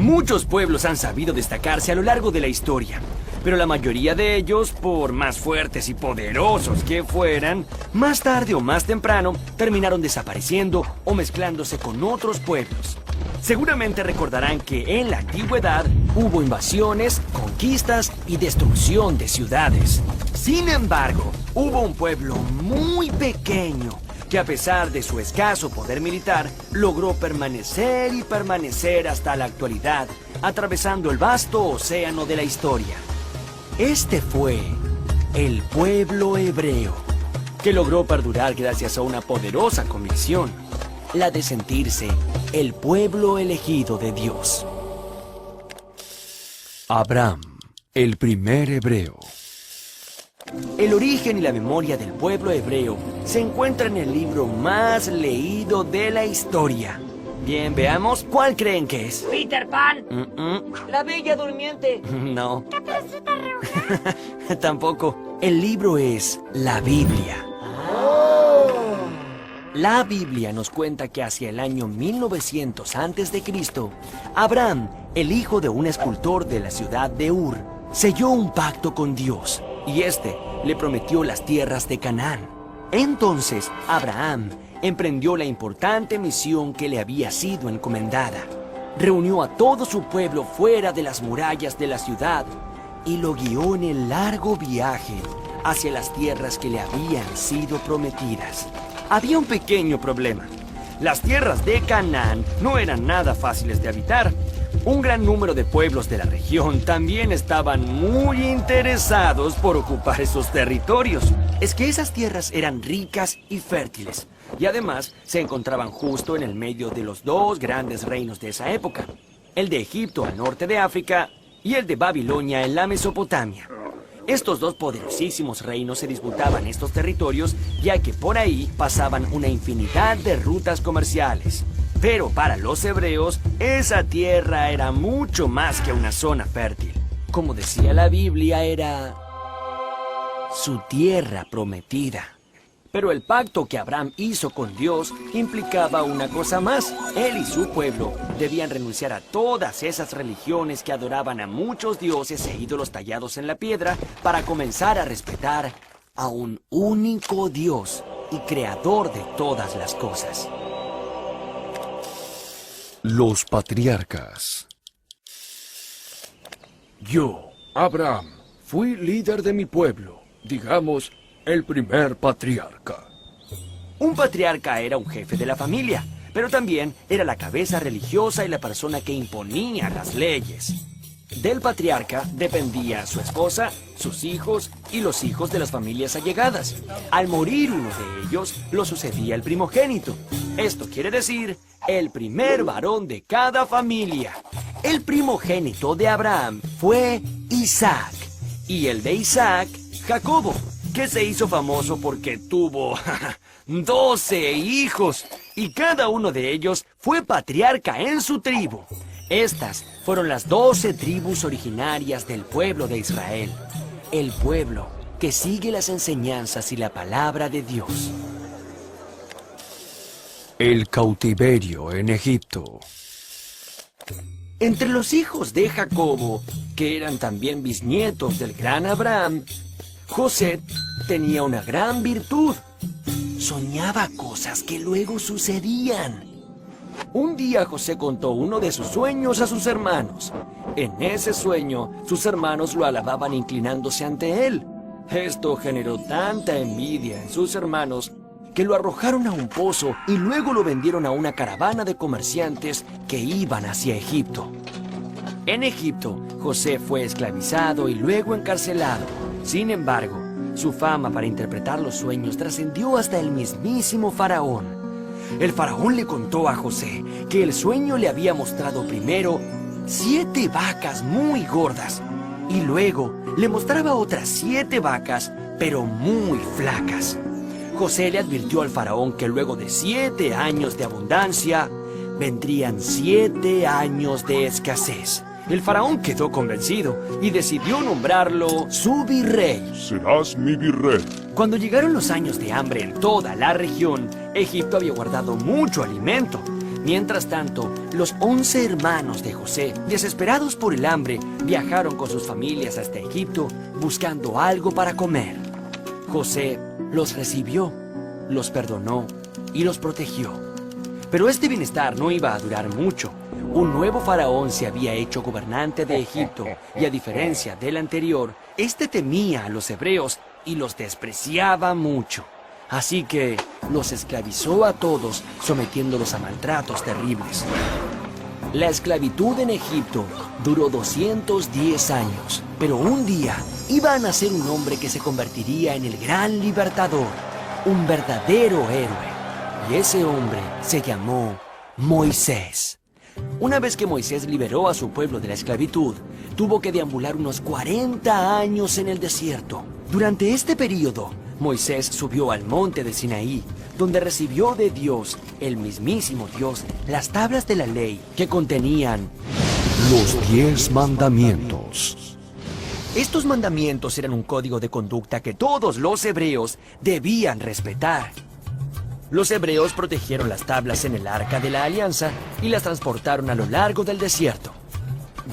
Muchos pueblos han sabido destacarse a lo largo de la historia, pero la mayoría de ellos, por más fuertes y poderosos que fueran, más tarde o más temprano terminaron desapareciendo o mezclándose con otros pueblos. Seguramente recordarán que en la antigüedad hubo invasiones, conquistas y destrucción de ciudades. Sin embargo, hubo un pueblo muy pequeño que, a pesar de su escaso poder militar, logró permanecer y permanecer hasta la actualidad, atravesando el vasto océano de la historia. Este fue el pueblo hebreo, que logró perdurar gracias a una poderosa convicción, la de sentirse el pueblo elegido de Dios. Abraham, el primer hebreo. El origen y la memoria del pueblo hebreo se encuentra en el libro más leído de la historia. Bien, veamos, ¿cuál creen que es? Peter Pan. La Bella Durmiente. No. Caperucita Roja. Tampoco. El libro es la Biblia. La Biblia nos cuenta que hacia el año 1900 a.C., Abraham, el hijo de un escultor de la ciudad de Ur, selló un pacto con Dios y este le prometió las tierras de Canaán. Entonces, Abraham emprendió la importante misión que le había sido encomendada. Reunió a todo su pueblo fuera de las murallas de la ciudad y lo guió en el largo viaje hacia las tierras que le habían sido prometidas. Había un pequeño problema. Las tierras de Canaán no eran nada fáciles de habitar. Un gran número de pueblos de la región también estaban muy interesados por ocupar esos territorios. Es que esas tierras eran ricas y fértiles, y además se encontraban justo en el medio de los dos grandes reinos de esa época, el de Egipto al norte de África y el de Babilonia en la Mesopotamia. Estos dos poderosísimos reinos se disputaban estos territorios, ya que por ahí pasaban una infinidad de rutas comerciales. Pero para los hebreos, esa tierra era mucho más que una zona fértil. Como decía la Biblia, era su tierra prometida. Pero el pacto que Abraham hizo con Dios implicaba una cosa más. Él y su pueblo debían renunciar a todas esas religiones que adoraban a muchos dioses e ídolos tallados en la piedra para comenzar a respetar a un único Dios y creador de todas las cosas. Los patriarcas. Yo, Abraham, fui líder de mi pueblo, digamos, el primer patriarca. Un patriarca era un jefe de la familia, pero también era la cabeza religiosa y la persona que imponía las leyes. Del patriarca dependía su esposa, sus hijos y los hijos de las familias allegadas. Al morir uno de ellos, lo sucedía el primogénito. Esto quiere decir el primer varón de cada familia. El primogénito de Abraham fue Isaac, y el de Isaac, Jacobo, que se hizo famoso porque tuvo 12 hijos, y cada uno de ellos fue patriarca en su tribu. Estas fueron las 12 tribus originarias del pueblo de Israel, el pueblo que sigue las enseñanzas y la palabra de Dios. El cautiverio en Egipto. Entre los hijos de Jacobo, que eran también bisnietos del gran Abraham, José tenía una gran virtud. Soñaba cosas que luego sucedían. Un día José contó uno de sus sueños a sus hermanos. En ese sueño, sus hermanos lo alababan inclinándose ante él. Esto generó tanta envidia en sus hermanos que lo arrojaron a un pozo y luego lo vendieron a una caravana de comerciantes que iban hacia Egipto. En Egipto, José fue esclavizado y luego encarcelado. Sin embargo, su fama para interpretar los sueños trascendió hasta el mismísimo faraón. El faraón le contó a José que el sueño le había mostrado primero 7 vacas muy gordas y luego le mostraba otras 7 vacas, pero muy flacas. José le advirtió al faraón que luego de 7 años de abundancia, vendrían 7 años de escasez. El faraón quedó convencido y decidió nombrarlo su virrey. Serás mi virrey. Cuando llegaron los años de hambre en toda la región, Egipto había guardado mucho alimento. Mientras tanto, los 11 hermanos de José, desesperados por el hambre, viajaron con sus familias hasta Egipto buscando algo para comer. José los recibió, los perdonó y los protegió. Pero este bienestar no iba a durar mucho. Un nuevo faraón se había hecho gobernante de Egipto y, a diferencia del anterior, este temía a los hebreos y los despreciaba mucho. Así que los esclavizó a todos, sometiéndolos a maltratos terribles. La esclavitud en Egipto duró 210 años, pero un día iba a nacer un hombre que se convertiría en el gran libertador, un verdadero héroe. Y ese hombre se llamó Moisés. Una vez que Moisés liberó a su pueblo de la esclavitud, tuvo que deambular unos 40 años en el desierto. Durante este período, Moisés subió al monte de Sinaí, donde recibió de Dios, el mismísimo Dios, las tablas de la ley que contenían Los 10 mandamientos. Estos mandamientos eran un código de conducta que todos los hebreos debían respetar. Los hebreos protegieron las tablas en el Arca de la Alianza y las transportaron a lo largo del desierto.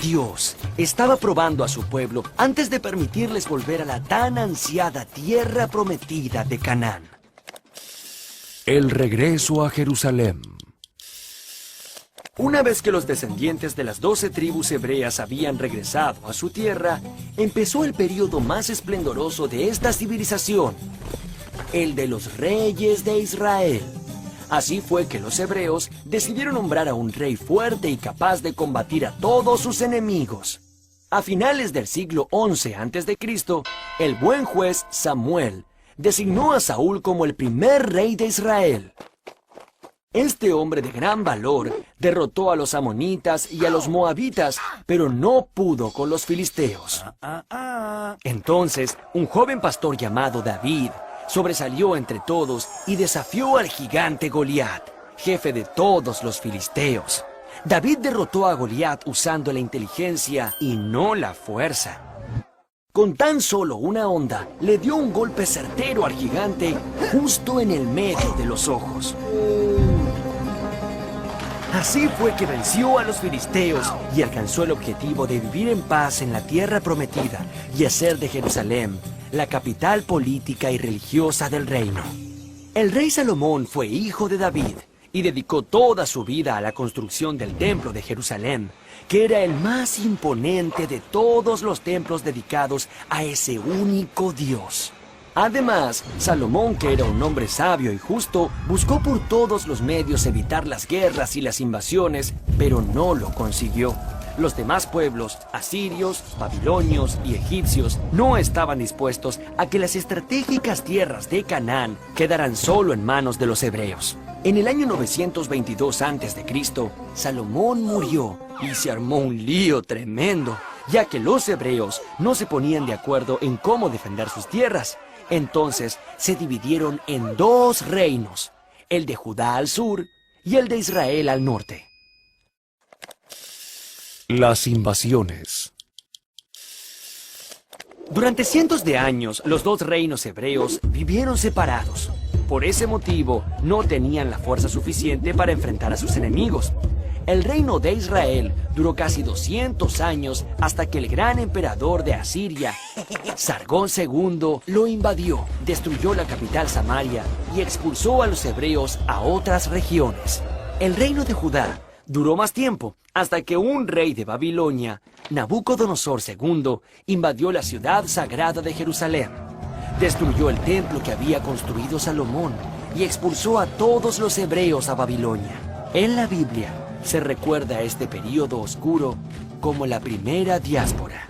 Dios estaba probando a su pueblo antes de permitirles volver a la tan ansiada tierra prometida de Canaán. El regreso a Jerusalén. Una vez que los descendientes de las 12 tribus hebreas habían regresado a su tierra, empezó el período más esplendoroso de esta civilización, el de los reyes de Israel. Así fue que los hebreos decidieron nombrar a un rey fuerte y capaz de combatir a todos sus enemigos. A finales del siglo XI a.C., el buen juez Samuel designó a Saúl como el primer rey de Israel. Este hombre de gran valor derrotó a los amonitas y a los moabitas, pero no pudo con los filisteos. Entonces, un joven pastor llamado David sobresalió entre todos y desafió al gigante Goliat, jefe de todos los filisteos. David derrotó a Goliat usando la inteligencia y no la fuerza. Con tan solo una onda, le dio un golpe certero al gigante justo en el medio de los ojos. Así fue que venció a los filisteos y alcanzó el objetivo de vivir en paz en la tierra prometida y hacer de Jerusalén la capital política y religiosa del reino. El rey Salomón fue hijo de David y dedicó toda su vida a la construcción del templo de Jerusalén, que era el más imponente de todos los templos dedicados a ese único Dios. Además, Salomón, que era un hombre sabio y justo, buscó por todos los medios evitar las guerras y las invasiones, pero no lo consiguió. Los demás pueblos, asirios, babilonios y egipcios, no estaban dispuestos a que las estratégicas tierras de Canaán quedaran solo en manos de los hebreos. En el año 922 a.C., Salomón murió y se armó un lío tremendo, ya que los hebreos no se ponían de acuerdo en cómo defender sus tierras. Entonces se dividieron en dos reinos, el de Judá al sur y el de Israel al norte. Las invasiones. Durante cientos de años, los dos reinos hebreos vivieron separados. Por ese motivo, no tenían la fuerza suficiente para enfrentar a sus enemigos. El reino de Israel duró casi 200 años hasta que el gran emperador de Asiria, Sargón II, lo invadió, destruyó la capital Samaria y expulsó a los hebreos a otras regiones. El reino de Judá duró más tiempo, hasta que un rey de Babilonia, Nabucodonosor II, invadió la ciudad sagrada de Jerusalén. Destruyó el templo que había construido Salomón y expulsó a todos los hebreos a Babilonia. En la Biblia se recuerda este período oscuro como la primera diáspora.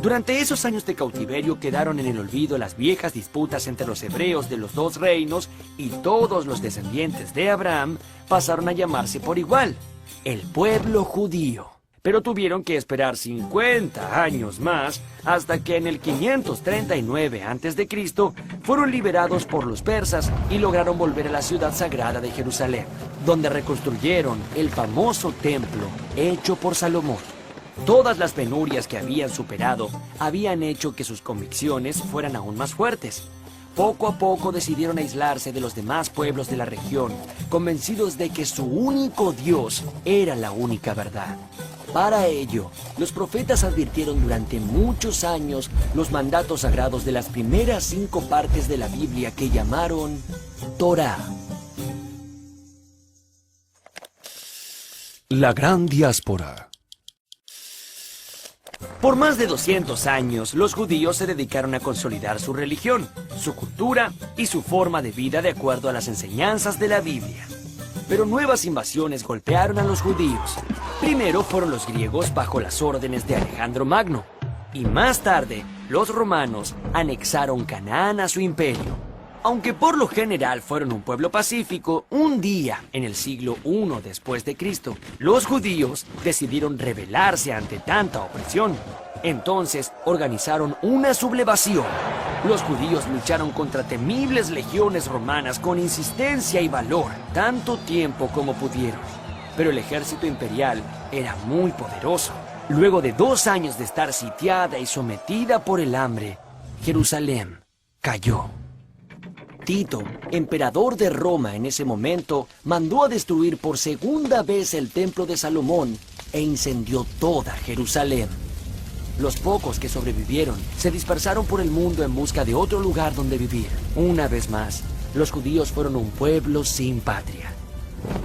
Durante esos años de cautiverio quedaron en el olvido las viejas disputas entre los hebreos de los dos reinos y todos los descendientes de Abraham pasaron a llamarse por igual, el pueblo judío. Pero tuvieron que esperar 50 años más hasta que en el 539 a.C. fueron liberados por los persas y lograron volver a la ciudad sagrada de Jerusalén, donde reconstruyeron el famoso templo hecho por Salomón. Todas las penurias que habían superado habían hecho que sus convicciones fueran aún más fuertes. poco a poco decidieron aislarse de los demás pueblos de la región, convencidos de que su único Dios era la única verdad. Para ello, los profetas advirtieron durante muchos años los mandatos sagrados de las primeras 5 partes de la Biblia que llamaron Torá. La gran diáspora. Por más de 200 años, los judíos se dedicaron a consolidar su religión, su cultura y su forma de vida de acuerdo a las enseñanzas de la Biblia. Pero nuevas invasiones golpearon a los judíos. Primero fueron los griegos bajo las órdenes de Alejandro Magno, y más tarde los romanos anexaron Canaán a su imperio. Aunque por lo general fueron un pueblo pacífico, un día, en el siglo I después de Cristo, los judíos decidieron rebelarse ante tanta opresión. Entonces organizaron una sublevación. Los judíos lucharon contra temibles legiones romanas con insistencia y valor, tanto tiempo como pudieron. Pero el ejército imperial era muy poderoso. Luego de 2 años de estar sitiada y sometida por el hambre, Jerusalén cayó. Tito, emperador de Roma en ese momento, mandó a destruir por segunda vez el templo de Salomón e incendió toda Jerusalén. Los pocos que sobrevivieron se dispersaron por el mundo en busca de otro lugar donde vivir. Una vez más, los judíos fueron un pueblo sin patria.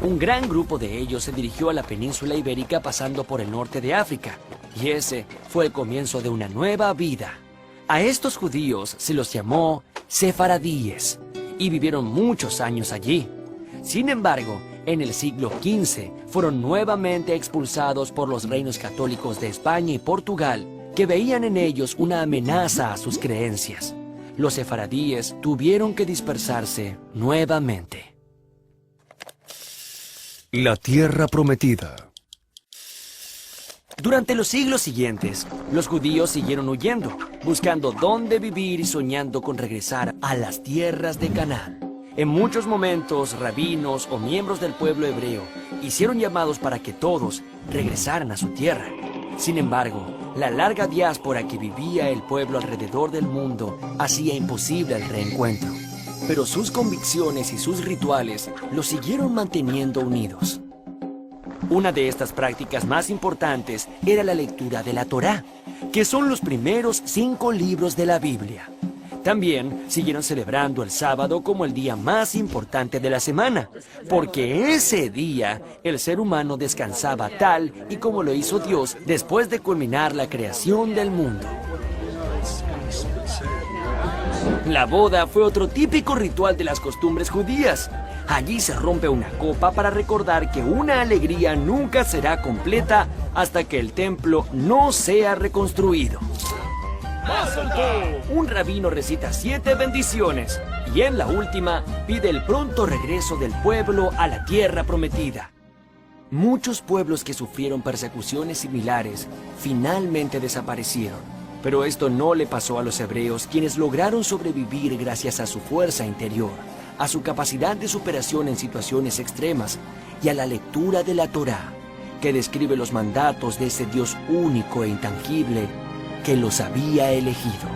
Un gran grupo de ellos se dirigió a la península ibérica pasando por el norte de África, y ese fue el comienzo de una nueva vida. A estos judíos se los llamó sefaradíes, y vivieron muchos años allí. Sin embargo, en el siglo XV fueron nuevamente expulsados por los reinos católicos de España y Portugal, que veían en ellos una amenaza a sus creencias. Los sefaradíes tuvieron que dispersarse nuevamente. La tierra prometida. Durante los siglos siguientes, los judíos siguieron huyendo, buscando dónde vivir y soñando con regresar a las tierras de Canaán. En muchos momentos, rabinos o miembros del pueblo hebreo hicieron llamados para que todos regresaran a su tierra. Sin embargo, la larga diáspora que vivía el pueblo alrededor del mundo hacía imposible el reencuentro. Pero sus convicciones y sus rituales los siguieron manteniendo unidos. Una de estas prácticas más importantes era la lectura de la Torá, que son los primeros 5 libros de la Biblia. También siguieron celebrando el sábado como el día más importante de la semana, porque ese día el ser humano descansaba tal y como lo hizo Dios después de culminar la creación del mundo. La boda fue otro típico ritual de las costumbres judías. Allí se rompe una copa para recordar que una alegría nunca será completa hasta que el templo no sea reconstruido. Un rabino recita 7 bendiciones y en la última pide el pronto regreso del pueblo a la tierra prometida. Muchos pueblos que sufrieron persecuciones similares finalmente desaparecieron, pero esto no le pasó a los hebreos, quienes lograron sobrevivir gracias a su fuerza interior, a su capacidad de superación en situaciones extremas y a la lectura de la Torá, que describe los mandatos de ese Dios único e intangible que los había elegido.